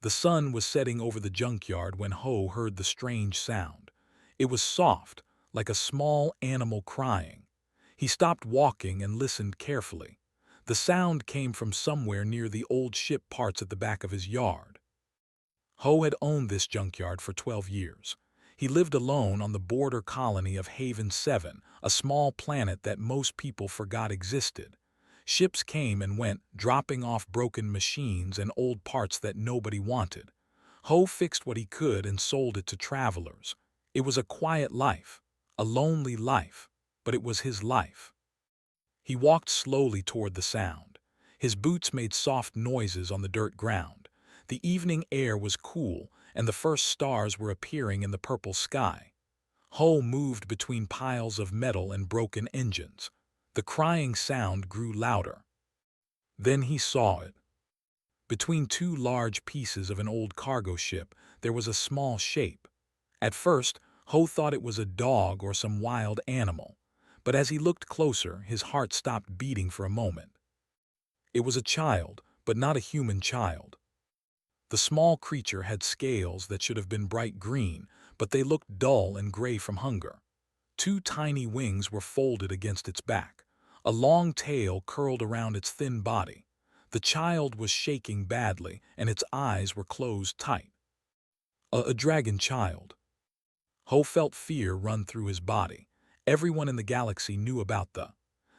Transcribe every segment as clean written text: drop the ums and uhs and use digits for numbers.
The sun was setting over the junkyard when Ho heard the strange sound. It was soft, like a small animal crying. He stopped walking and listened carefully. The sound came from somewhere near the old ship parts at the back of his yard. Ho had owned this junkyard for 12 years. He lived alone on the border colony of Haven 7, a small planet that most people forgot existed. Ships came and went, dropping off broken machines and old parts that nobody wanted. Ho fixed what he could and sold it to travelers. It was a quiet life, a lonely life, but it was his life. He walked slowly toward the sound. His boots made soft noises on the dirt ground. The evening air was cool, and the first stars were appearing in the purple sky. Ho moved between piles of metal and broken engines. The crying sound grew louder. Then he saw it. Between two large pieces of an old cargo ship, there was a small shape. At first, Ho thought it was a dog or some wild animal, but as he looked closer, his heart stopped beating for a moment. It was a child, but not a human child. The small creature had scales that should have been bright green, but they looked dull and gray from hunger. Two tiny wings were folded against its back. A long tail curled around its thin body. The child was shaking badly, and its eyes were closed tight. A dragon child. Ho felt fear run through his body. Everyone in the galaxy knew about the.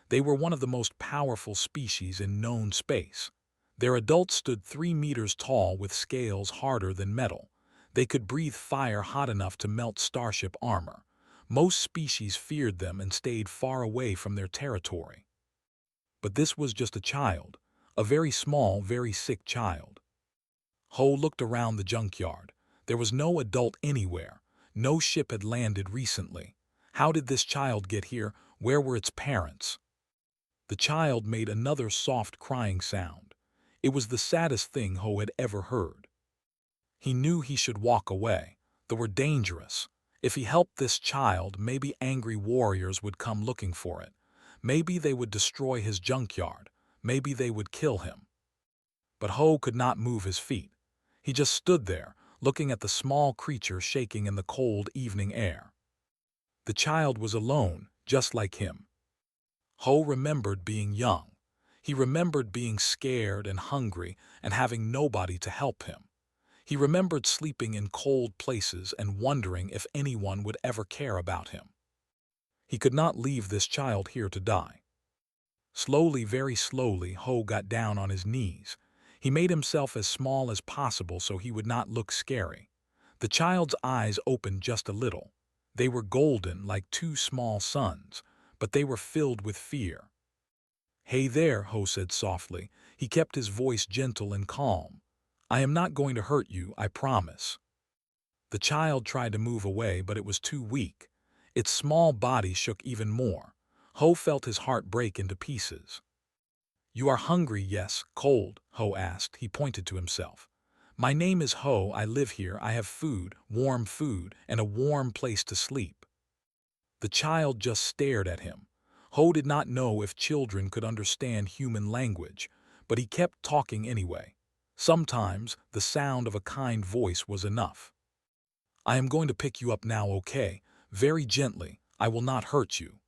They were one of the most powerful species in known space. Their adults stood 3 meters tall with scales harder than metal. They could breathe fire hot enough to melt starship armor. Most species feared them and stayed far away from their territory. But this was just a child, a very small, very sick child. Ho looked around the junkyard. There was no adult anywhere. No ship had landed recently. How did this child get here? Where were its parents? The child made another soft crying sound. It was the saddest thing Ho had ever heard. He knew he should walk away. They were dangerous. If he helped this child, maybe angry warriors would come looking for it. Maybe they would destroy his junkyard. Maybe they would kill him. But Ho could not move his feet. He just stood there, looking at the small creature shaking in the cold evening air. The child was alone, just like him. Ho remembered being young. He remembered being scared and hungry and having nobody to help him. He remembered sleeping in cold places and wondering if anyone would ever care about him. He could not leave this child here to die. Slowly, very slowly, Ho got down on his knees. He made himself as small as possible so he would not look scary. The child's eyes opened just a little. They were golden like two small suns, but they were filled with fear. "Hey there," Ho said softly. He kept his voice gentle and calm. "I am not going to hurt you, I promise." The child tried to move away, but it was too weak. Its small body shook even more. Ho felt his heart break into pieces. "You are hungry, yes, cold?" Ho asked. He pointed to himself. "My name is Ho, I live here, I have food, and a warm place to sleep." The child just stared at him. Ho did not know if children could understand human language, but he kept talking anyway. Sometimes the sound of a kind voice was enough. "I am going to pick you up now, okay? Very gently, I will not hurt you."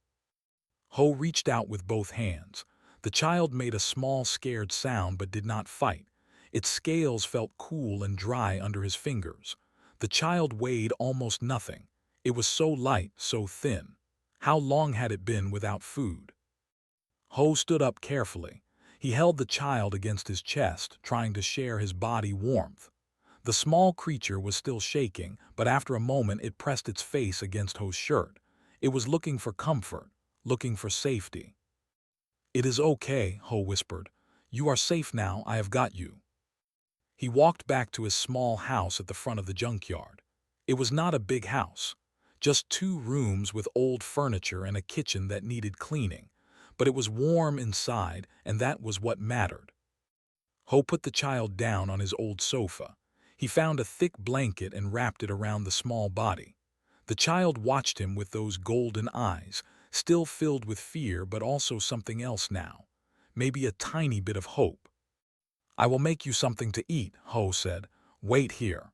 Ho reached out with both hands. The child made a small scared sound but did not fight. Its scales felt cool and dry under his fingers. The child weighed almost nothing. It was so light, so thin. How long had it been without food? Ho stood up carefully. He held the child against his chest, trying to share his body warmth. The small creature was still shaking, but after a moment it pressed its face against Ho's shirt. It was looking for comfort, looking for safety. "It is okay," Ho whispered. "You are safe now, I have got you." He walked back to his small house at the front of the junkyard. It was not a big house, just 2 rooms with old furniture and a kitchen that needed cleaning, but it was warm inside, and that was what mattered. Ho put the child down on his old sofa. He found a thick blanket and wrapped it around the small body. The child watched him with those golden eyes, still filled with fear but also something else now, maybe a tiny bit of hope. "I will make you something to eat," Ho said. Wait here.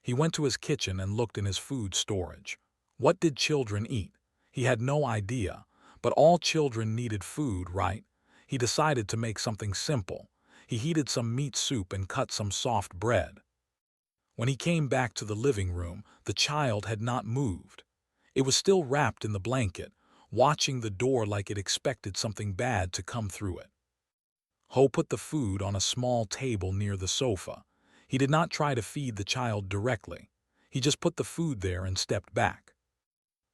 He went to his kitchen and looked in his food storage. What did children eat? He had no idea, but all children needed food, right? He decided to make something simple. He heated some meat soup and cut some soft bread. When he came back to the living room, the child had not moved. It was still wrapped in the blanket, watching the door like it expected something bad to come through it. Ho put the food on a small table near the sofa. He did not try to feed the child directly. He just put the food there and stepped back.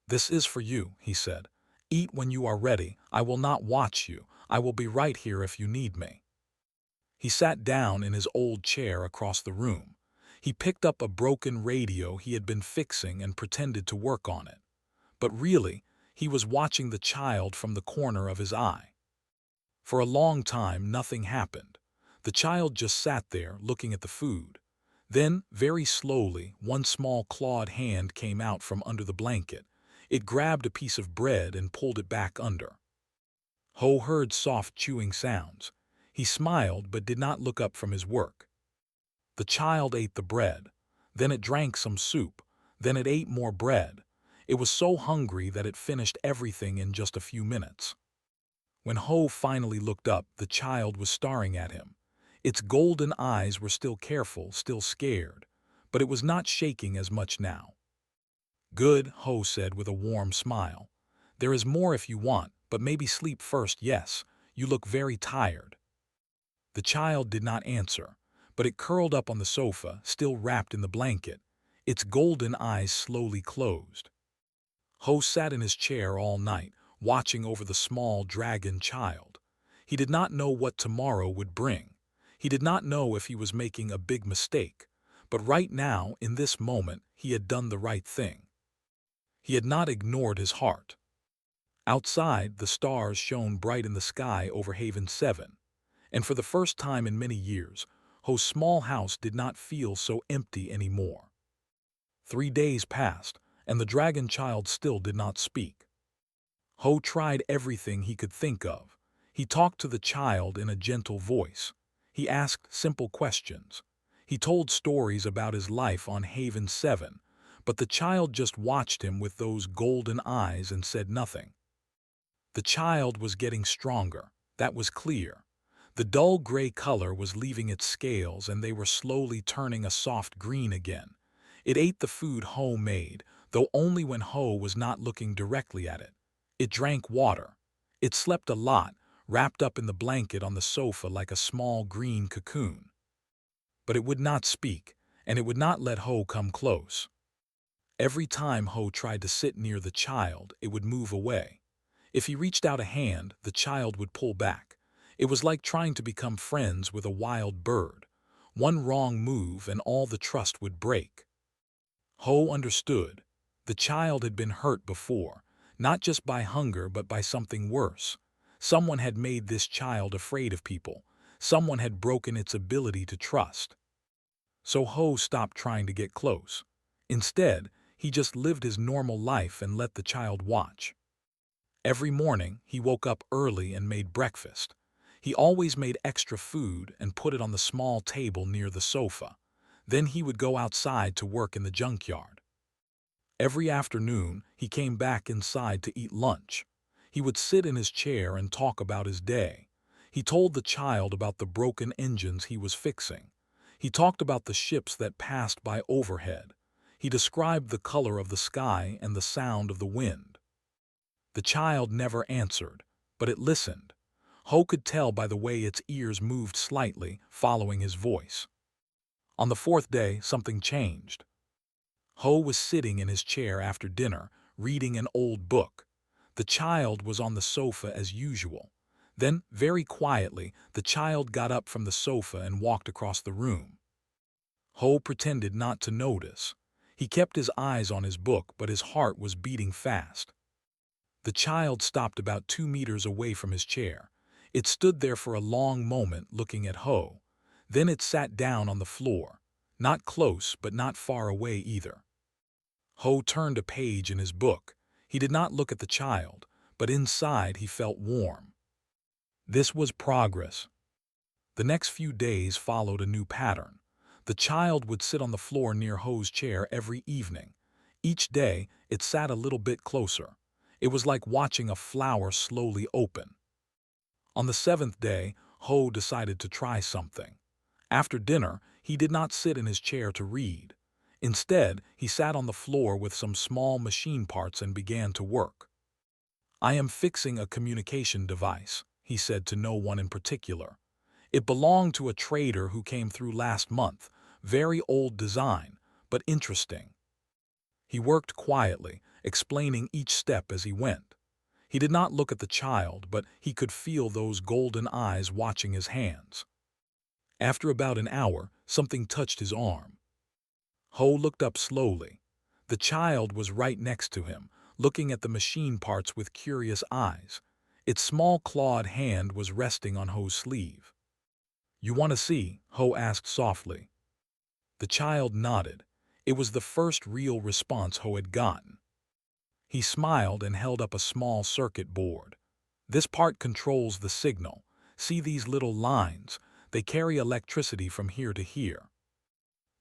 "This is for you," he said. "Eat when you are ready. I will not watch you. I will be right here if you need me." He sat down in his old chair across the room. He picked up a broken radio he had been fixing and pretended to work on it. But really, he was watching the child from the corner of his eye. For a long time, nothing happened. The child just sat there, looking at the food. Then, very slowly, one small clawed hand came out from under the blanket. It grabbed a piece of bread and pulled it back under. Ho heard soft chewing sounds. He smiled but did not look up from his work. The child ate the bread. Then it drank some soup. Then it ate more bread. It was so hungry that it finished everything in just a few minutes. When Ho finally looked up, the child was staring at him. Its golden eyes were still careful, still scared, but it was not shaking as much now. "Good," Ho said with a warm smile. "There is more if you want, but maybe sleep first, yes. You look very tired." The child did not answer, but it curled up on the sofa, still wrapped in the blanket. Its golden eyes slowly closed. Ho sat in his chair all night, watching over the small dragon child. He did not know what tomorrow would bring. He did not know if he was making a big mistake. But right now, in this moment, he had done the right thing. He had not ignored his heart. Outside, the stars shone bright in the sky over Haven 7. And for the first time in many years, Ho's small house did not feel so empty anymore. 3 days passed, and the dragon child still did not speak. Ho tried everything he could think of. He talked to the child in a gentle voice. He asked simple questions. He told stories about his life on Haven 7, but the child just watched him with those golden eyes and said nothing. The child was getting stronger, that was clear. The dull gray color was leaving its scales and they were slowly turning a soft green again. It ate the food Ho made, though only when Ho was not looking directly at it. It drank water. It slept a lot, wrapped up in the blanket on the sofa like a small green cocoon. But it would not speak, and it would not let Ho come close. Every time Ho tried to sit near the child, it would move away. If he reached out a hand, the child would pull back. It was like trying to become friends with a wild bird. One wrong move and all the trust would break. Ho understood. The child had been hurt before, not just by hunger but by something worse. Someone had made this child afraid of people. Someone had broken its ability to trust. So Ho stopped trying to get close. Instead, he just lived his normal life and let the child watch. Every morning, he woke up early and made breakfast. He always made extra food and put it on the small table near the sofa. Then he would go outside to work in the junkyard. Every afternoon, he came back inside to eat lunch. He would sit in his chair and talk about his day. He told the child about the broken engines he was fixing. He talked about the ships that passed by overhead. He described the color of the sky and the sound of the wind. The child never answered, but it listened. Ho could tell by the way its ears moved slightly, following his voice. On the fourth day, something changed. Ho was sitting in his chair after dinner, reading an old book. The child was on the sofa as usual. Then, very quietly, the child got up from the sofa and walked across the room. Ho pretended not to notice. He kept his eyes on his book, but his heart was beating fast. The child stopped about 2 meters away from his chair. It stood there for a long moment looking at Ho. Then it sat down on the floor. Not close, but not far away either. Ho turned a page in his book. He did not look at the child, but inside he felt warm. This was progress. The next few days followed a new pattern. The child would sit on the floor near Ho's chair every evening. Each day, it sat a little bit closer. It was like watching a flower slowly open. On the seventh day, Ho decided to try something. After dinner, he did not sit in his chair to read. Instead, he sat on the floor with some small machine parts and began to work. "I am fixing a communication device," he said to no one in particular. "It belonged to a trader who came through last month. Very old design, but interesting." He worked quietly, explaining each step as he went. He did not look at the child, but he could feel those golden eyes watching his hands. After about an hour, something touched his arm. Ho looked up slowly. The child was right next to him, looking at the machine parts with curious eyes. Its small clawed hand was resting on Ho's sleeve. "You want to see?" Ho asked softly. The child nodded. It was the first real response Ho had gotten. He smiled and held up a small circuit board. "This part controls the signal. See these little lines? They carry electricity from here to here."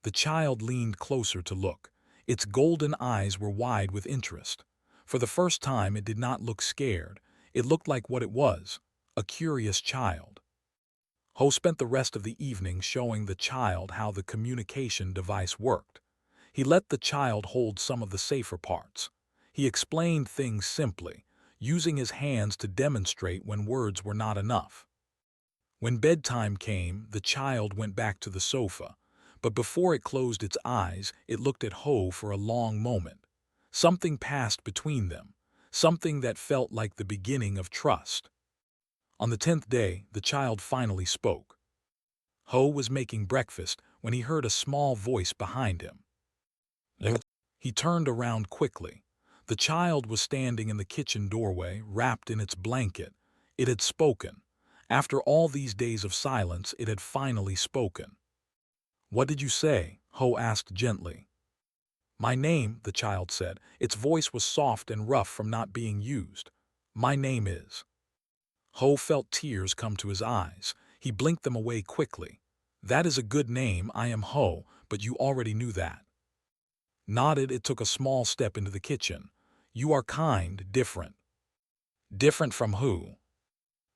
The child leaned closer to look. Its golden eyes were wide with interest. For the first time, it did not look scared. It looked like what it was, a curious child. Ho spent the rest of the evening showing the child how the communication device worked. He let the child hold some of the safer parts. He explained things simply, using his hands to demonstrate when words were not enough. When bedtime came, the child went back to the sofa, but before it closed its eyes, it looked at Ho for a long moment. Something passed between them, something that felt like the beginning of trust. On the 10th day, the child finally spoke. Ho was making breakfast when he heard a small voice behind him. He turned around quickly. The child was standing in the kitchen doorway, wrapped in its blanket. It had spoken. After all these days of silence, it had finally spoken. "What did you say?" Ho asked gently. "My name," the child said. Its voice was soft and rough from not being used. "My name is—" Ho felt tears come to his eyes. He blinked them away quickly. "That is a good name. I am Ho, but you already knew that." Nodded, it took a small step into the kitchen. "You are kind, different." "Different from who?"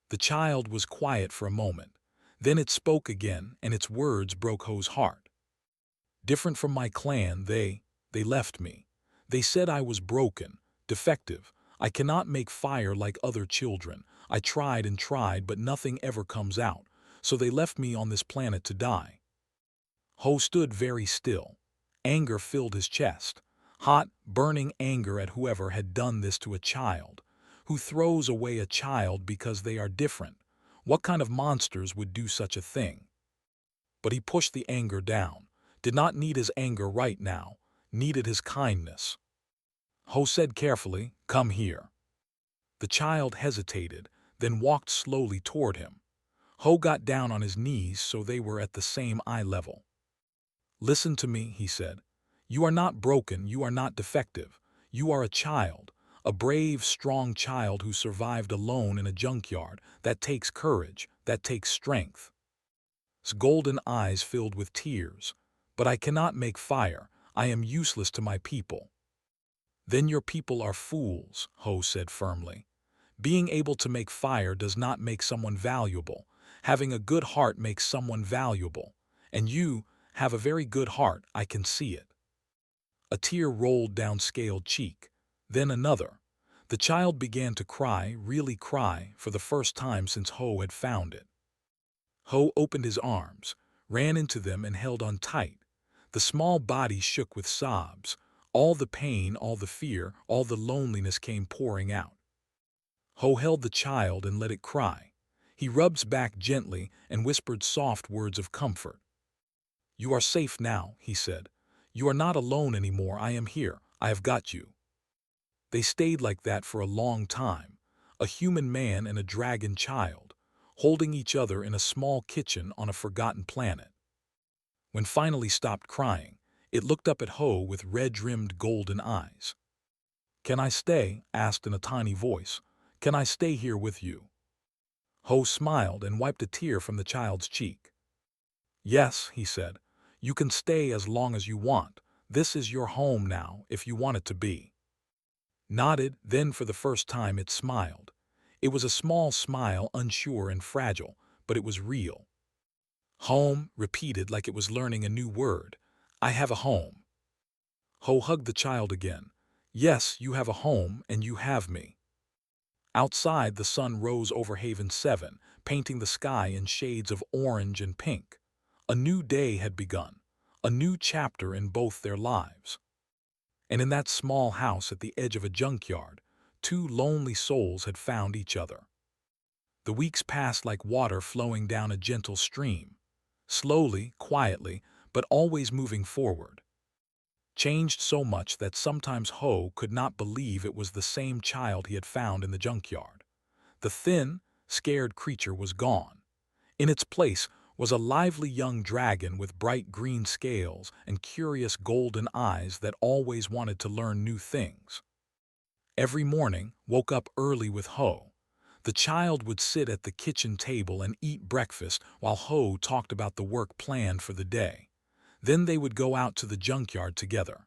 The child was quiet for a moment. Then it spoke again, and its words broke Ho's heart. "Different from my clan. They left me. They said I was broken, defective. I cannot make fire like other children. I tried and tried, but nothing ever comes out. So they left me on this planet to die." Ho stood very still. Anger filled his chest. Hot, burning anger at whoever had done this to a child. Who throws away a child because they are different? What kind of monsters would do such a thing? But he pushed the anger down. Did not need his anger right now. Needed his kindness. Ho said carefully, "Come here." The child hesitated, then walked slowly toward him. Ho got down on his knees so they were at the same eye level. "Listen to me," he said. "You are not broken, you are not defective. You are a child, a brave, strong child who survived alone in a junkyard. That takes courage, that takes strength." His golden eyes filled with tears. "But I cannot make fire. I am useless to my people." "Then your people are fools," Ho said firmly. "Being able to make fire does not make someone valuable. Having a good heart makes someone valuable. And you have a very good heart, I can see it." A tear rolled down Scaled cheek. Then another. The child began to cry, really cry, for the first time since Ho had found it. Ho opened his arms, ran into them and held on tight. The small body shook with sobs. All the pain, all the fear, all the loneliness came pouring out. Ho held the child and let it cry. He rubbed back gently and whispered soft words of comfort. "You are safe now," he said. "You are not alone anymore. I am here. I have got you." They stayed like that for a long time, a human man and a dragon child, holding each other in a small kitchen on a forgotten planet. When finally stopped crying, it looked up at Ho with red-rimmed golden eyes. "Can I stay?" asked in a tiny voice. "Can I stay here with you?" Ho smiled and wiped a tear from the child's cheek. "Yes," he said. You can stay as long as you want. This is your home now, if you want it to be. Nodded, then for the first time it smiled. It was a small smile, unsure and fragile, but it was real. Home, repeated like it was learning a new word. I have a home. Ho hugged the child again. Yes, you have a home, and you have me. Outside, the sun rose over Haven 7, painting the sky in shades of orange and pink. A new day had begun, a new chapter in both their lives. And in that small house at the edge of a junkyard, two lonely souls had found each other. The weeks passed like water flowing down a gentle stream, slowly, quietly, but always moving forward. Changed so much that sometimes Ho could not believe it was the same child he had found in the junkyard. The thin, scared creature was gone. In its place was a lively young dragon with bright green scales and curious golden eyes that always wanted to learn new things. Every morning, woke up early with Ho. The child would sit at the kitchen table and eat breakfast while Ho talked about the work planned for the day. Then they would go out to the junkyard together.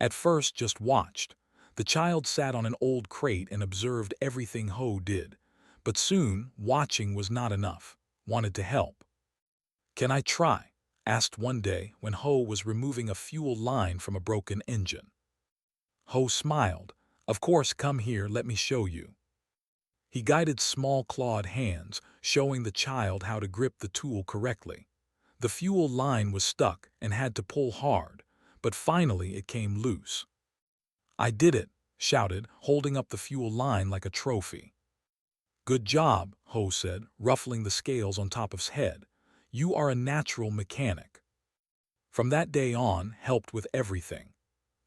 At first, just watched. The child sat on an old crate and observed everything Ho did. But soon, watching was not enough. Wanted to help. Can I try? Asked one day when Ho was removing a fuel line from a broken engine. Ho smiled. Of course, come here, let me show you. He guided small clawed hands, showing the child how to grip the tool correctly. The fuel line was stuck and had to pull hard, but finally it came loose. I did it, shouted, holding up the fuel line like a trophy. Good job, Ho said, ruffling the scales on top of his head. You are a natural mechanic. From that day on, helped with everything.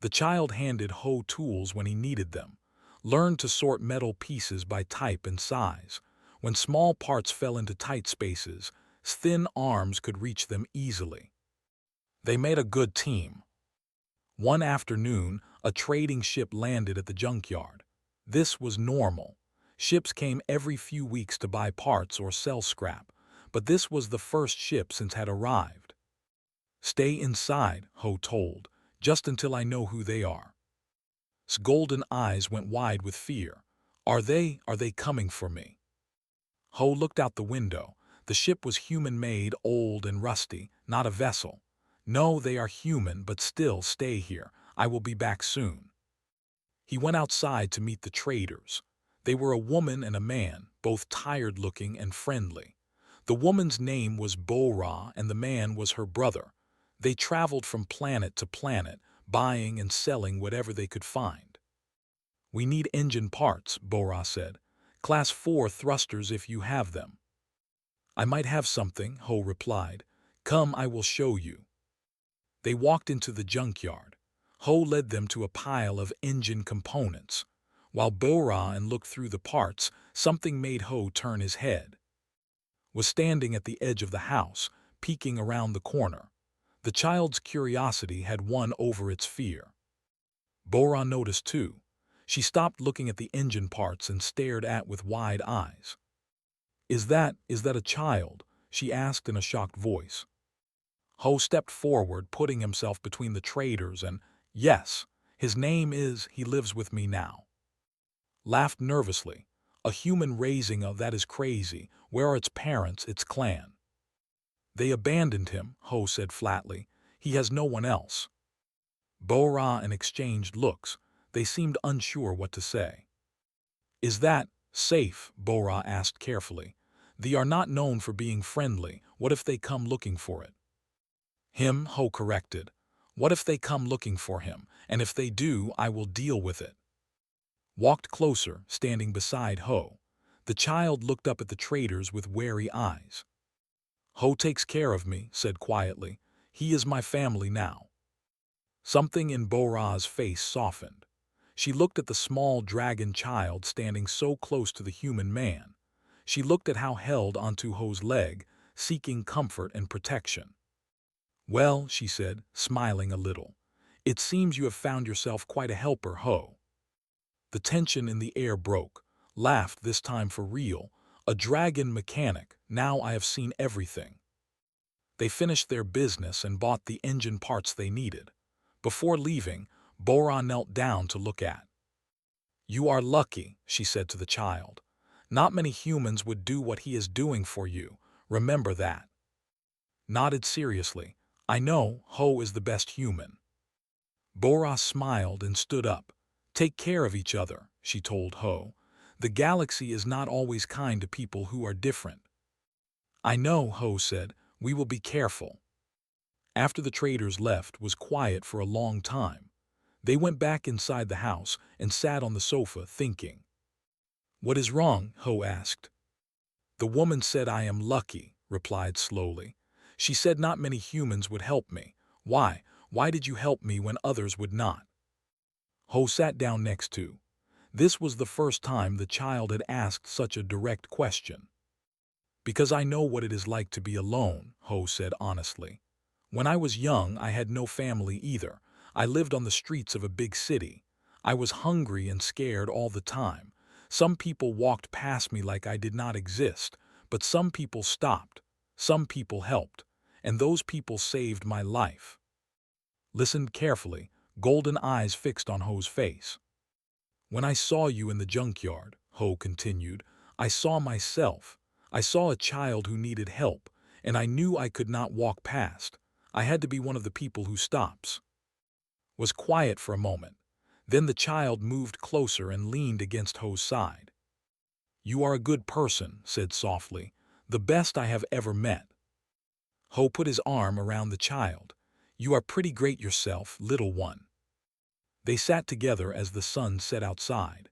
The child handed Ho tools when he needed them, learned to sort metal pieces by type and size. When small parts fell into tight spaces, his thin arms could reach them easily. They made a good team. One afternoon, a trading ship landed at the junkyard. This was normal. Ships came every few weeks to buy parts or sell scrap, but this was the first ship since had arrived. Stay inside, Ho told, just until I know who they are. His golden eyes went wide with fear. Are they coming for me? Ho looked out the window. The ship was human-made, old and rusty, not a vessel. No, they are human, but still stay here. I will be back soon. He went outside to meet the traders. They were a woman and a man, both tired-looking and friendly. The woman's name was Bora and the man was her brother. They traveled from planet to planet, buying and selling whatever they could find. We need engine parts, Bora said. Class 4 thrusters if you have them. I might have something, Ho replied. Come, I will show you. They walked into the junkyard. Ho led them to a pile of engine components. While Bora looked through the parts, something made Ho turn his head. Was standing at the edge of the house, peeking around the corner. The child's curiosity had won over its fear. Bora noticed too. She stopped looking at the engine parts and stared at with wide eyes. Is that a child? She asked in a shocked voice. Ho stepped forward, putting himself between the traders and, yes, his name is, he lives with me now. Laughed nervously. A human raising of that is crazy. Where are its parents, its clan? They abandoned him, Ho said flatly. He has no one else. Bora exchanged looks. They seemed unsure what to say. Is that safe? Bora asked carefully. They are not known for being friendly. What if they come looking for it? Him, Ho corrected. What if they come looking for him? And if they do, I will deal with it. Walked closer, standing beside Ho. The child looked up at the traders with wary eyes. Ho takes care of me, said quietly. He is my family now. Something in Bora's face softened. She looked at the small dragon child standing so close to the human man. She looked at how held onto Ho's leg, seeking comfort and protection. Well, she said, smiling a little, it seems you have found yourself quite a helper, Ho. The tension in the air broke, laughed this time for real. A dragon mechanic, now I have seen everything. They finished their business and bought the engine parts they needed. Before leaving, Bora knelt down to look at. "You are lucky," she said to the child. "Not many humans would do what he is doing for you. Remember that." Nodded seriously. "I know, Ho is the best human." Bora smiled and stood up. "Take care of each other," she told Ho. "The galaxy is not always kind to people who are different." "I know," Ho said. "We will be careful." After the traders left, was quiet for a long time. They went back inside the house and sat on the sofa thinking. "What is wrong?" Ho asked. "The woman said I am lucky," replied slowly. "She said not many humans would help me. Why? Why did you help me when others would not?" Ho sat down next to. This was the first time the child had asked such a direct question. "Because I know what it is like to be alone," Ho said honestly. "When I was young, I had no family either. I lived on the streets of a big city. I was hungry and scared all the time. Some people walked past me like I did not exist, but some people stopped. Some people helped, and those people saved my life." Listened carefully, golden eyes fixed on Ho's face. "When I saw you in the junkyard," Ho continued, "I saw myself. I saw a child who needed help, and I knew I could not walk past. I had to be one of the people who stops." Was quiet for a moment. Then the child moved closer and leaned against Ho's side. "You are a good person," said softly, "the best I have ever met." Ho put his arm around the child. "You are pretty great yourself, little one." They sat together as the sun set outside.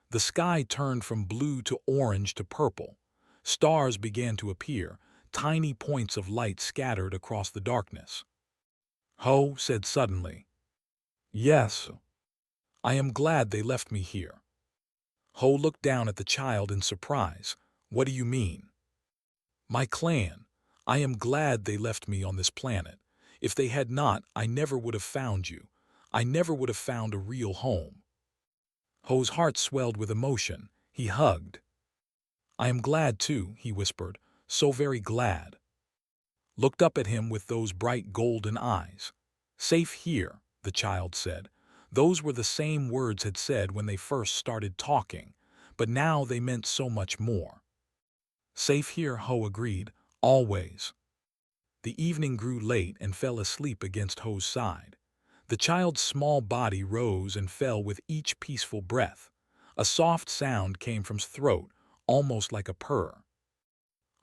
The sky turned from blue to orange to purple. Stars began to appear, tiny points of light scattered across the darkness. Ho said suddenly, "Yes, I am glad they left me here." Ho looked down at the child in surprise. "What do you mean?" "My clan. I am glad they left me on this planet. If they had not, I never would have found you. I never would have found a real home." Ho's heart swelled with emotion. He hugged. "I am glad too," he whispered, "so very glad." Looked up at him with those bright golden eyes. "Safe here," the child said. Those were the same words had said when they first started talking, but now they meant so much more. "Safe here," Ho agreed, "always." The evening grew late and fell asleep against Ho's side. The child's small body rose and fell with each peaceful breath. A soft sound came from his throat, almost like a purr.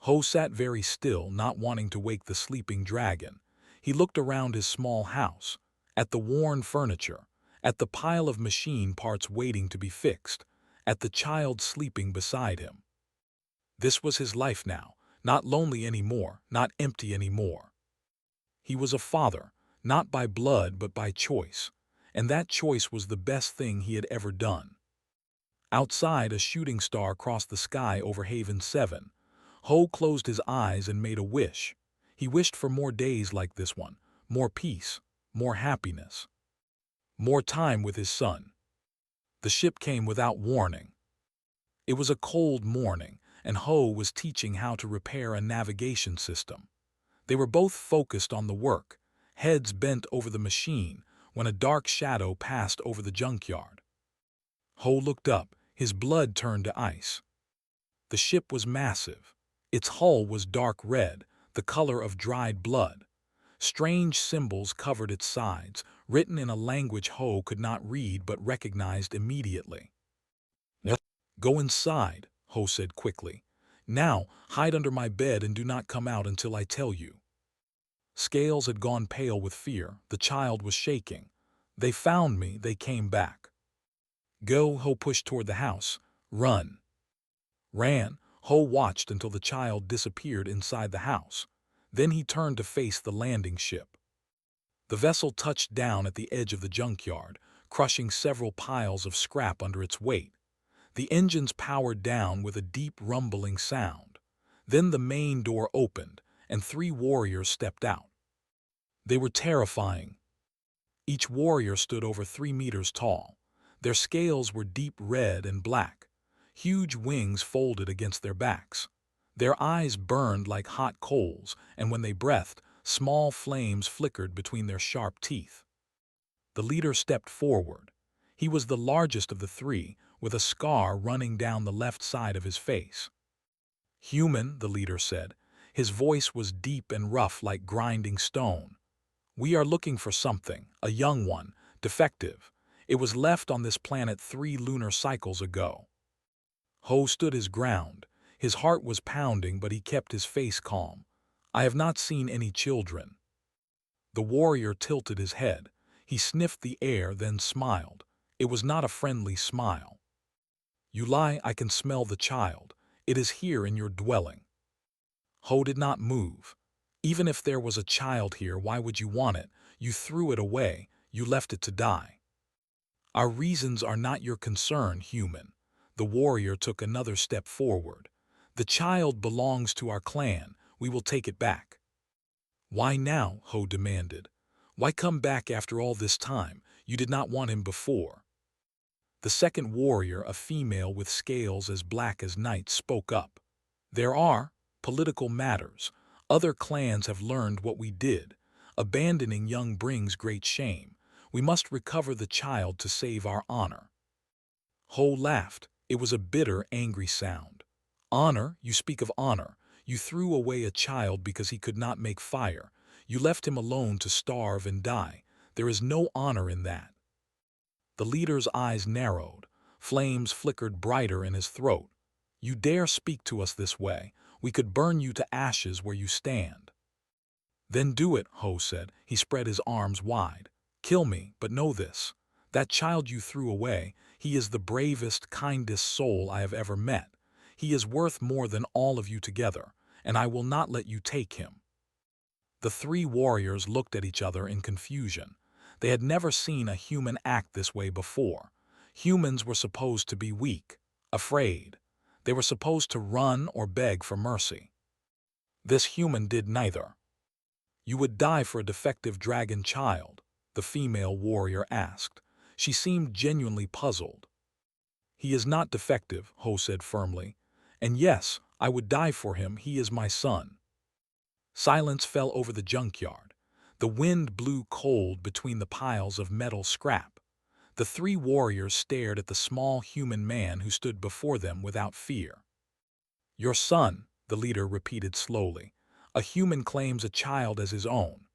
Ho sat very still, not wanting to wake the sleeping dragon. He looked around his small house, at the worn furniture, at the pile of machine parts waiting to be fixed, at the child sleeping beside him. This was his life now, not lonely anymore, not empty anymore. He was a father, not by blood but by choice, and that choice was the best thing he had ever done. Outside, a shooting star crossed the sky over Haven 7. Ho closed his eyes and made a wish. He wished for more days like this one, more peace, more happiness, more time with his son. The ship came without warning. It was a cold morning, and Ho was teaching how to repair a navigation system. They were both focused on the work, heads bent over the machine, when a dark shadow passed over the junkyard. Ho looked up, his blood turned to ice. The ship was massive. Its hull was dark red, the color of dried blood. Strange symbols covered its sides, written in a language Ho could not read but recognized immediately. "Yes." "Go inside," Ho said quickly. "Now, hide under my bed and do not come out until I tell you." Scales had gone pale with fear. The child was shaking. "They found me. They came back." "Go," Ho pushed toward the house. "Run." Ran. Ho watched until the child disappeared inside the house. Then he turned to face the landing ship. The vessel touched down at the edge of the junkyard, crushing several piles of scrap under its weight. The engines powered down with a deep rumbling sound. Then the main door opened, and 3 warriors stepped out. They were terrifying. Each warrior stood over 3 meters tall. Their scales were deep red and black. Huge wings folded against their backs. Their eyes burned like hot coals, and when they breathed, Small flames flickered between their sharp teeth. The leader stepped forward. He was the largest of the three, with a scar running down the left side of his face. "Human," the leader said. His voice was deep and rough like grinding stone. "We are looking for something, a young one, defective. It was left on this planet 3 lunar cycles ago." Ho stood his ground. His heart was pounding, but he kept his face calm. "I have not seen any children." The warrior tilted his head. He sniffed the air, then smiled. It was not a friendly smile. "You lie, I can smell the child. It is here in your dwelling." Ho did not move. "Even if there was a child here, why would you want it? You threw it away. You left it to die." "Our reasons are not your concern, human." The warrior took another step forward. "The child belongs to our clan. We will take it back." "Why now?" Ho demanded. "Why come back after all this time? You did not want him before." The second warrior, a female with scales as black as night, spoke up. "There are political matters. Other clans have learned what we did. Abandoning young brings great shame. We must recover the child to save our honor." Ho laughed. It was a bitter, angry sound. "Honor? You speak of honor. You threw away a child because he could not make fire. You left him alone to starve and die. There is no honor in that." The leader's eyes narrowed. Flames flickered brighter in his throat. "You dare speak to us this way? We could burn you to ashes where you stand." "Then do it," Ho said. He spread his arms wide. "Kill me, but know this. That child you threw away, he is the bravest, kindest soul I have ever met. He is worth more than all of you together, and I will not let you take him." The three warriors looked at each other in confusion. They had never seen a human act this way before. Humans were supposed to be weak, afraid. They were supposed to run or beg for mercy. This human did neither. "You would die for a defective dragon child?" the female warrior asked. She seemed genuinely puzzled. "He is not defective," Ho said firmly. "And yes, I would die for him. He is my son." Silence fell over the junkyard. The wind blew cold between the piles of metal scrap. The three warriors stared at the small human man who stood before them without fear. "Your son," the leader repeated slowly. "A human claims a child as his own."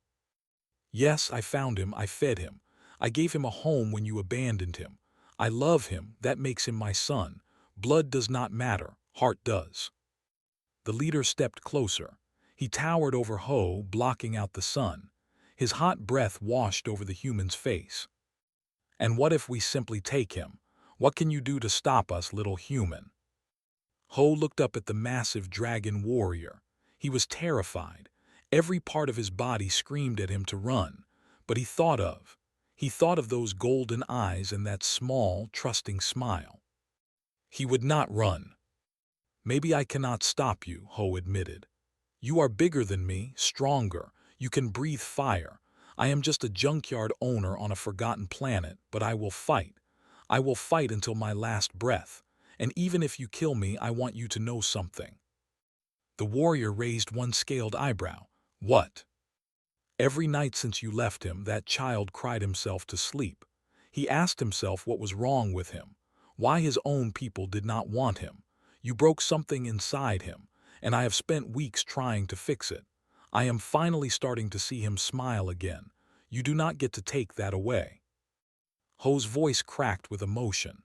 "Yes, I found him, I fed him. I gave him a home when you abandoned him. I love him, that makes him my son. Blood does not matter, heart does." The leader stepped closer. He towered over Ho, blocking out the sun. His hot breath washed over the human's face. "And what if we simply take him? What can you do to stop us, little human?" Ho looked up at the massive dragon warrior. He was terrified. Every part of his body screamed at him to run. But he thought of those golden eyes and that small, trusting smile. He would not run. "Maybe I cannot stop you," Ho admitted. "You are bigger than me, stronger. You can breathe fire. I am just a junkyard owner on a forgotten planet, but I will fight. I will fight until my last breath. And even if you kill me, I want you to know something." The warrior raised one scaled eyebrow. "What?" "Every night since you left him, that child cried himself to sleep. He asked himself what was wrong with him, why his own people did not want him. You broke something inside him, and I have spent weeks trying to fix it. I am finally starting to see him smile again. You do not get to take that away." Ho's voice cracked with emotion.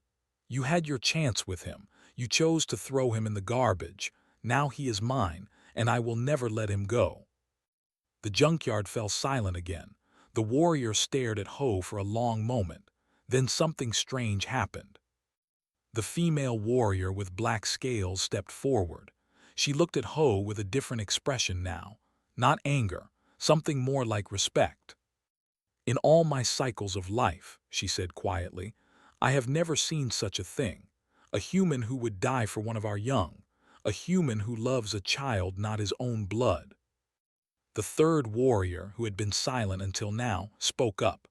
"You had your chance with him. You chose to throw him in the garbage. Now he is mine, and I will never let him go." The junkyard fell silent again. The warrior stared at Ho for a long moment. Then something strange happened. The female warrior with black scales stepped forward. She looked at Ho with a different expression now. Not anger, something more like respect. "In all my cycles of life," she said quietly, "I have never seen such a thing. A human who would die for one of our young. A human who loves a child not his own blood." The third warrior, who had been silent until now, spoke up.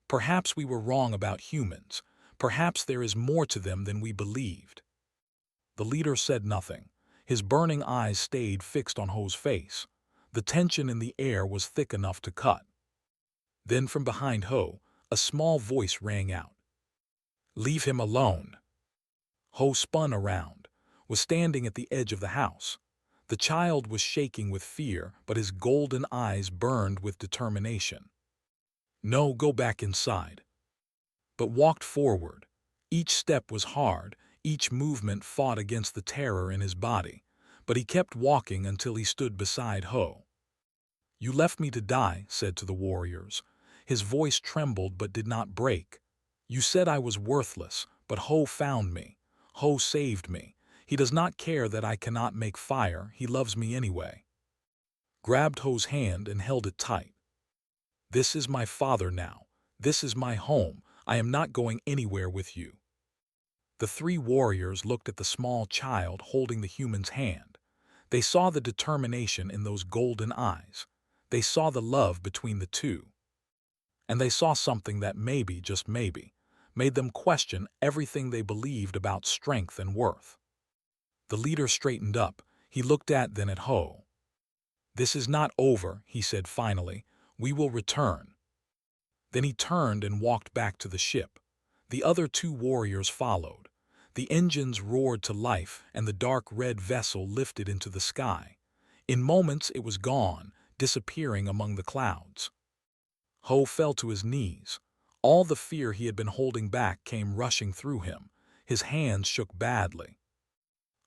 "Perhaps we were wrong about humans. Perhaps there is more to them than we believed." The leader said nothing. His burning eyes stayed fixed on Ho's face. The tension in the air was thick enough to cut. Then from behind Ho, a small voice rang out. "Leave him alone." Ho spun around, was standing at the edge of the house. The child was shaking with fear, but his golden eyes burned with determination. "No, go back inside." But walked forward. Each step was hard, each movement fought against the terror in his body, but he kept walking until he stood beside Ho. "You left me to die," said to the warriors. His voice trembled but did not break. "You said I was worthless, but Ho found me. Ho saved me. He does not care that I cannot make fire, he loves me anyway." Grabbed Ho's hand and held it tight. "This is my father now. This is my home. I am not going anywhere with you." The three warriors looked at the small child holding the human's hand. They saw the determination in those golden eyes. They saw the love between the two. And they saw something that maybe, just maybe, made them question everything they believed about strength and worth. The leader straightened up. He looked then at Ho. "This is not over," he said finally. "We will return." Then he turned and walked back to the ship. The other two warriors followed. The engines roared to life, and the dark red vessel lifted into the sky. In moments it was gone, disappearing among the clouds. Ho fell to his knees. All the fear he had been holding back came rushing through him. His hands shook badly.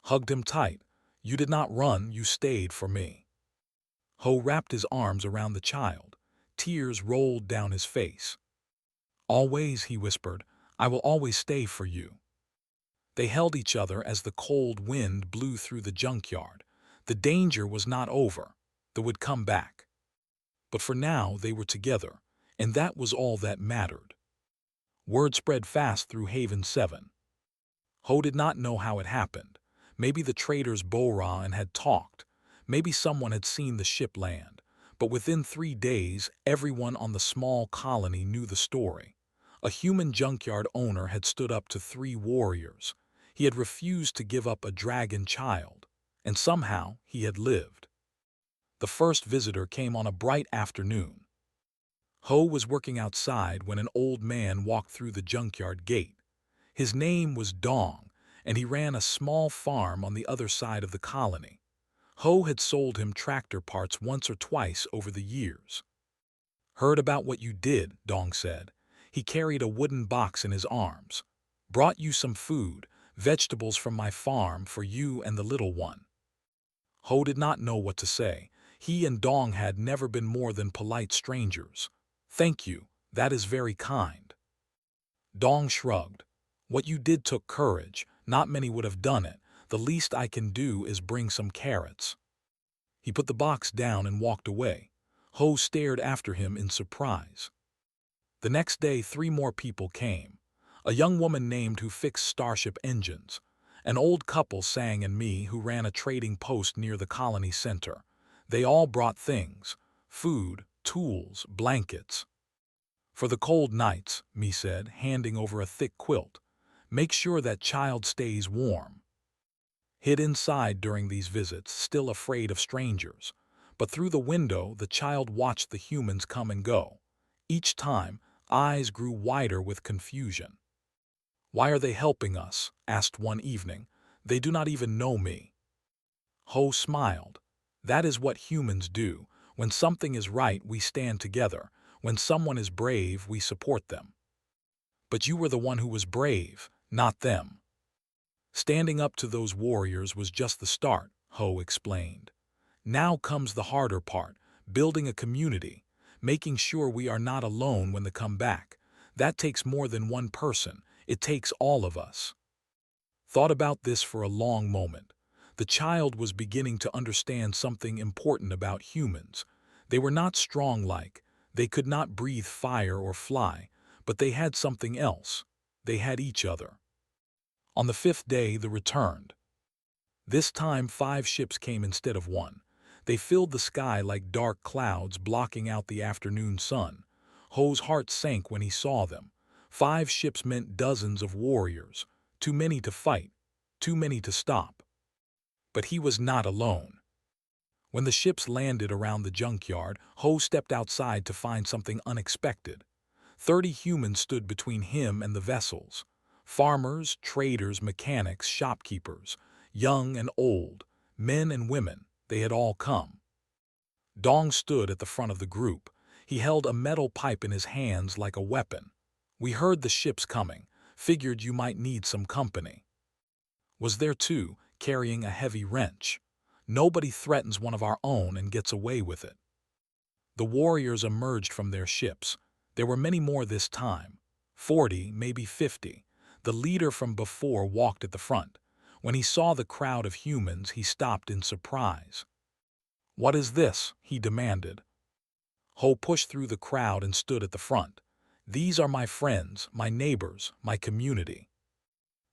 Hugged him tight. "You did not run, you stayed for me." Ho wrapped his arms around the child. Tears rolled down his face. "Always," he whispered, "I will always stay for you." They held each other as the cold wind blew through the junkyard. The danger was not over. They would come back. But for now they were together, and that was all that mattered. Word spread fast through Haven 7. Ho did not know how it happened. Maybe the traders Bora and had talked. Maybe someone had seen the ship land. But within 3 days, everyone on the small colony knew the story. A human junkyard owner had stood up to 3 warriors. He had refused to give up a dragon child, and somehow he had lived. The first visitor came on a bright afternoon. Ho was working outside when an old man walked through the junkyard gate. His name was Dong, and he ran a small farm on the other side of the colony. Ho had sold him tractor parts once or twice over the years. "Heard about what you did," Dong said. He carried a wooden box in his arms. "Brought you some food, vegetables from my farm for you and the little one." Ho did not know what to say. He and Dong had never been more than polite strangers. "Thank you, that is very kind." Dong shrugged. "What you did took courage. Not many would have done it. The least I can do is bring some carrots." He put the box down and walked away. Ho stared after him in surprise. The next day 3 more people came. A young woman named who fixed starship engines. An old couple Sang and me who ran a trading post near the colony center. They all brought things: food, tools, blankets. "For the cold nights," Me said, handing over a thick quilt. "Make sure that child stays warm." Hid inside during these visits, still afraid of strangers. But through the window the child watched the humans come and go. Each time, eyes grew wider with confusion. "Why are they helping us?" asked one evening. "They do not even know me." Ho smiled. "That is what humans do. When something is right, we stand together. When someone is brave, we support them." "But you were the one who was brave, not them." "Standing up to those warriors was just the start," Ho explained. "Now comes the harder part, building a community, making sure we are not alone when they come back. That takes more than one person. It takes all of us." Thought about this for a long moment. The child was beginning to understand something important about humans. They were not strong-like. They could not breathe fire or fly, but they had something else. They had each other. On the 5th day, they returned. This time 5 ships came instead of 1. They filled the sky like dark clouds blocking out the afternoon sun. Ho's heart sank when he saw them. 5 ships meant dozens of warriors. Too many to fight. Too many to stop. But he was not alone. When the ships landed around the junkyard, Ho stepped outside to find something unexpected. 30 humans stood between him and the vessels. Farmers, traders, mechanics, shopkeepers, young and old, men and women, they had all come. Dong stood at the front of the group. He held a metal pipe in his hands like a weapon. "We heard the ships coming. Figured you might need some company." Was there too, carrying a heavy wrench. "Nobody threatens one of our own and gets away with it." The warriors emerged from their ships. There were many more this time. 40, maybe 50. The leader from before walked at the front. When he saw the crowd of humans, he stopped in surprise. "What is this?" he demanded. Ho pushed through the crowd and stood at the front. "These are my friends, my neighbors, my community."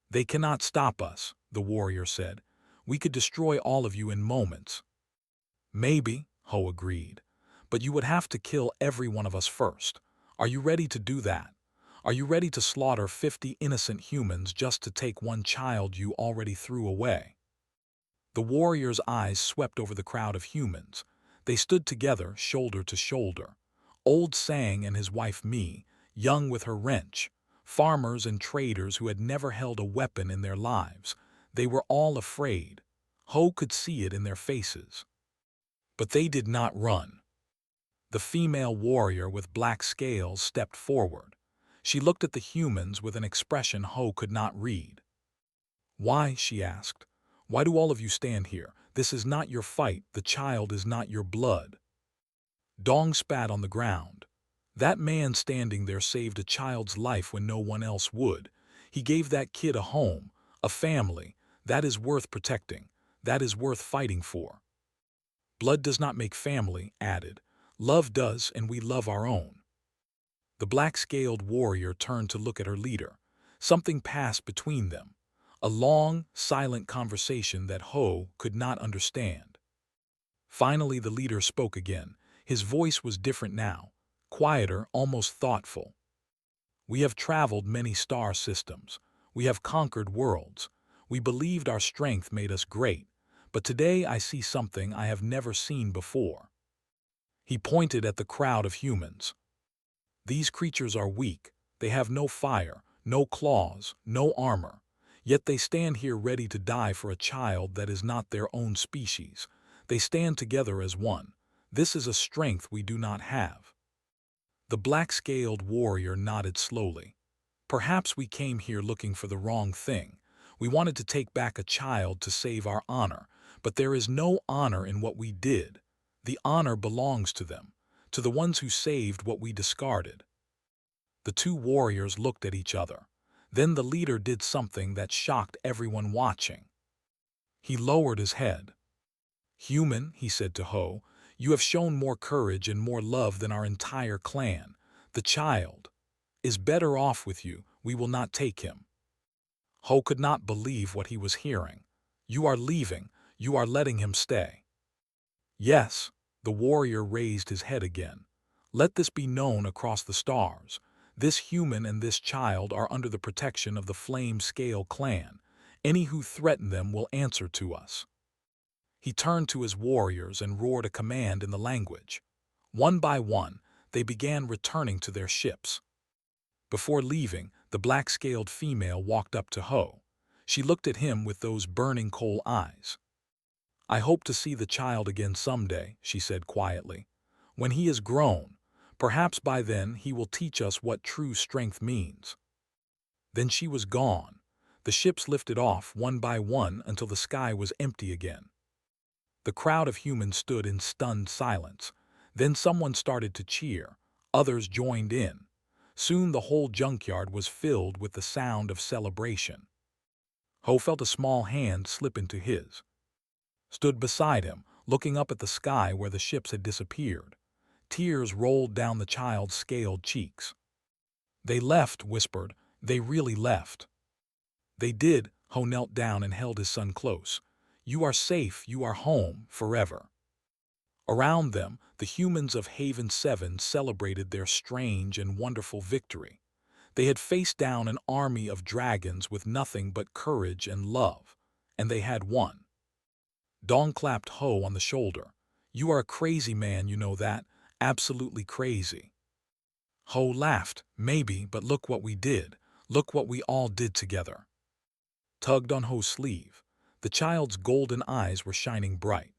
"They cannot stop us," the warrior said. "We could destroy all of you in moments." "Maybe," Ho agreed. "But you would have to kill every one of us first. Are you ready to do that? Are you ready to slaughter 50 innocent humans just to take one child you already threw away?" The warrior's eyes swept over the crowd of humans. They stood together, shoulder to shoulder. Old Sang and his wife Mi, young with her wrench. Farmers and traders who had never held a weapon in their lives. They were all afraid. Ho could see it in their faces. But they did not run. The female warrior with black scales stepped forward. She looked at the humans with an expression Ho could not read. "Why?" she asked. "Why do all of you stand here? This is not your fight. The child is not your blood." Dong spat on the ground. "That man standing there saved a child's life when no one else would. He gave that kid a home, a family. That is worth protecting. That is worth fighting for." "Blood does not make family," added. "Love does, and we love our own." The black-scaled warrior turned to look at her leader. Something passed between them. A long, silent conversation that Ho could not understand. Finally, the leader spoke again. His voice was different now, quieter, almost thoughtful. "We have traveled many star systems. We have conquered worlds. We believed our strength made us great. But today I see something I have never seen before." He pointed at the crowd of humans. "These creatures are weak. They have no fire, no claws, no armor. Yet they stand here ready to die for a child that is not their own species. They stand together as one. This is a strength we do not have." The black-scaled warrior nodded slowly. "Perhaps we came here looking for the wrong thing. We wanted to take back a child to save our honor, but there is no honor in what we did. The honor belongs to them, to the ones who saved what we discarded." The two warriors looked at each other. Then the leader did something that shocked everyone watching. He lowered his head. "Human," he said to Ho, "you have shown more courage and more love than our entire clan. The child is better off with you. We will not take him." Ho could not believe what he was hearing. "You are leaving. You are letting him stay." "Yes." The warrior raised his head again. "Let this be known across the stars. This human and this child are under the protection of the Flame Scale clan. Any who threaten them will answer to us." He turned to his warriors and roared a command in the language. One by one, they began returning to their ships. Before leaving, the black-scaled female walked up to Ho. She looked at him with those burning coal eyes. "I hope to see the child again someday," she said quietly. "When he is grown, perhaps by then he will teach us what true strength means." Then she was gone. The ships lifted off one by one until the sky was empty again. The crowd of humans stood in stunned silence. Then someone started to cheer. Others joined in. Soon the whole junkyard was filled with the sound of celebration. Ho felt a small hand slip into his. Stood beside him, looking up at the sky where the ships had disappeared. Tears rolled down the child's scaled cheeks. "They left," whispered. "They really left." "They did." Ho knelt down and held his son close. "You are safe. You are home, forever." Around them, the humans of Haven 7 celebrated their strange and wonderful victory. They had faced down an army of dragons with nothing but courage and love, and they had won. Dong clapped Ho on the shoulder. You are a crazy man, you know that? Absolutely crazy. Ho laughed. Maybe, but look what we did. Look what we all did together. Tugged on Ho's sleeve. The child's golden eyes were shining bright.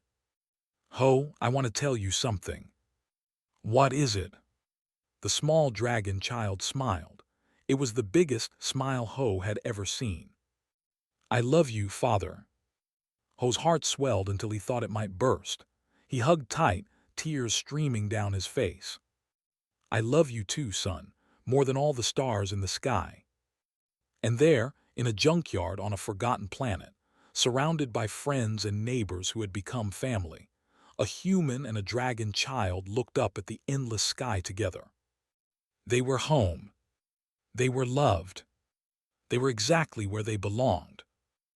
Ho, I want to tell you something. What is it? The small dragon child smiled. It was the biggest smile Ho had ever seen. I love you, father. Ho's heart swelled until he thought it might burst. He hugged tight, tears streaming down his face. I love you too, son, more than all the stars in the sky. And there, in a junkyard on a forgotten planet, surrounded by friends and neighbors who had become family, a human and a dragon child looked up at the endless sky together. They were home. They were loved. They were exactly where they belonged,